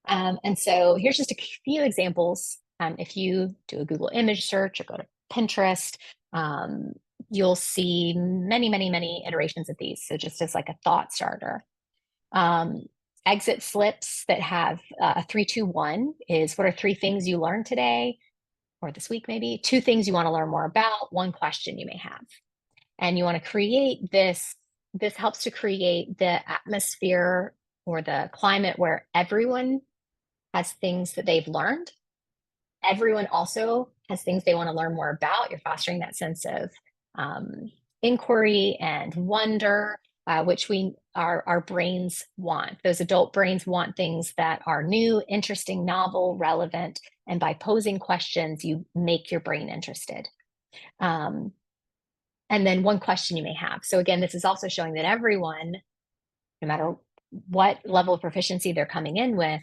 And so here's just a few examples. If you do a Google image search or go to Pinterest, you'll see many, many, many iterations of these. So just as like a thought starter. Exit slips that have a 3, 2, 1 is, what are 3 things you learned today or this week maybe, 2 things you want to learn more about, 1 question you may have. And you want to create this. This helps to create the atmosphere or the climate where everyone has things that they've learned. Everyone also has things they want to learn more about. You're fostering that sense of inquiry and wonder, which our brains want. Those adult brains want things that are new, interesting, novel, relevant. And by posing questions, you make your brain interested. And then 1 question you may have. So again, this is also showing that everyone, no matter what level of proficiency they're coming in with,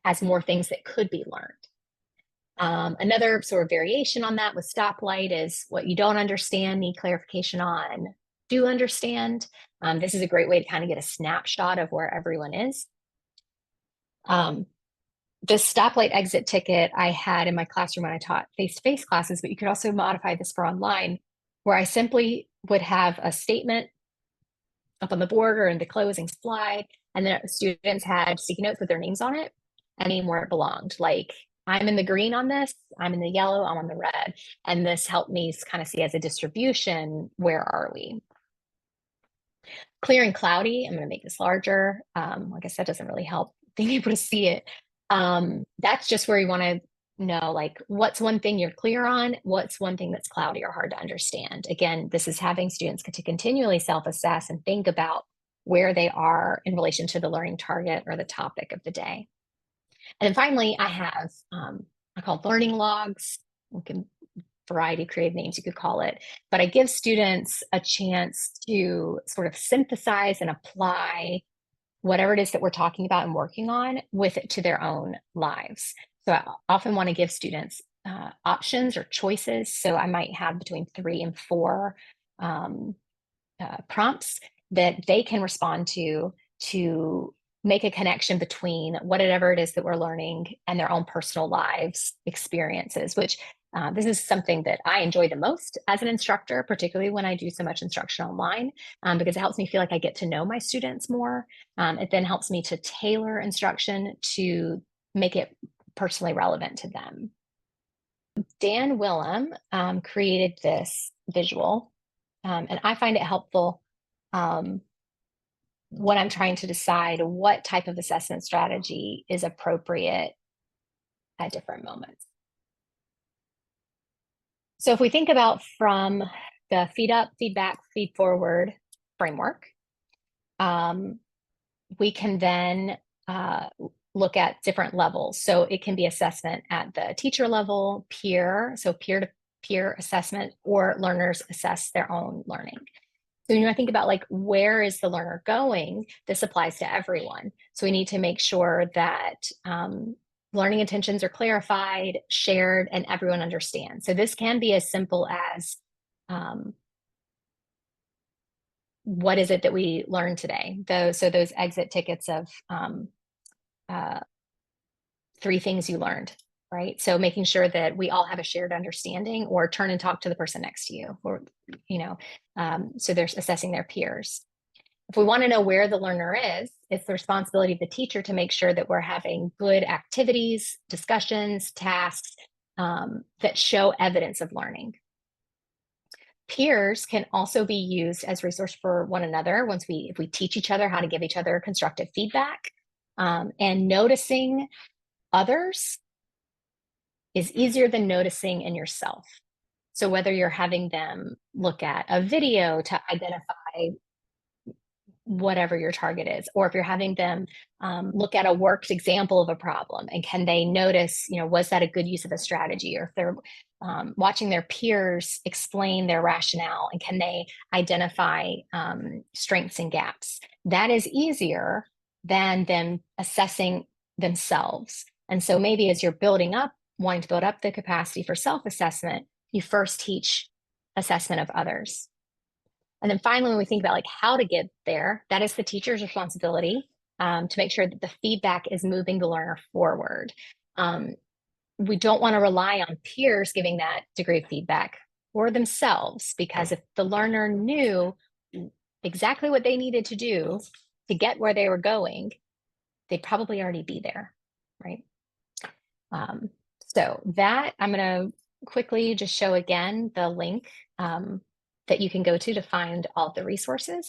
has more things that could be learned. Another sort of variation on that with stoplight is, what you don't understand, need clarification on, do understand. This is a great way to kind of get a snapshot of where everyone is. This stoplight exit ticket I had in my classroom when I taught face-to-face classes, but you could also modify this for online, where I simply would have a statement up on the board or in the closing slide, and then students had sticky notes with their names on it and where it belonged. Like, I'm in the green on this, I'm in the yellow, I'm on the red. And this helped me kind of see as a distribution, where are we? Clear and cloudy, I'm going to make this larger. I guess that doesn't really help being able to see it. That's just where you want to know, like, what's one thing you're clear on, what's one thing that's cloudy or hard to understand. Again, this is having students to continually self-assess and think about where they are in relation to the learning target or the topic of the day. And then finally, I have, I call learning logs. We can variety of creative names you could call it, but I give students a chance to sort of synthesize and apply whatever it is that we're talking about and working on with it to their own lives. So I often want to give students options or choices. So I might have between 3 and 4 prompts that they can respond to make a connection between whatever it is that we're learning and their own personal lives experiences, which this is something that I enjoy the most as an instructor, particularly when I do so much instruction online, because it helps me feel like I get to know my students more. It then helps me to tailor instruction to make it personally relevant to them. Dan Willem created this visual, and I find it helpful when I'm trying to decide what type of assessment strategy is appropriate at different moments. So if we think about from the feed up, feedback, feed forward framework, we can then look at different levels. So it can be assessment at the teacher level, peer, so peer-to-peer assessment, or learners assess their own learning. So when I think about, like, where is the learner going, this applies to everyone. So we need to make sure that learning intentions are clarified, shared, and everyone understands. So this can be as simple as, what is it that we learned today? So those exit tickets of 3 things you learned, right? So making sure that we all have a shared understanding, or turn and talk to the person next to you, or, so they're assessing their peers. If we want to know where the learner is, it's the responsibility of the teacher to make sure that we're having good activities, discussions, tasks that show evidence of learning. Peers can also be used as resource for one another if we teach each other how to give each other constructive feedback. And noticing others is easier than noticing in yourself. So whether you're having them look at a video to identify whatever your target is, or if you're having them look at a worked example of a problem, and can they notice, was that a good use of a strategy? Or if they're watching their peers explain their rationale, and can they identify strengths and gaps? That is easier than them assessing themselves. And so maybe as you're wanting to build up the capacity for self-assessment, you first teach assessment of others. And then finally, when we think about like how to get there, that is the teacher's responsibility to make sure that the feedback is moving the learner forward. We don't want to rely on peers giving that degree of feedback or themselves, because if the learner knew exactly what they needed to do to get where they were going, they'd probably already be there, right? So that I'm going to quickly just show again the link that you can go to find all the resources.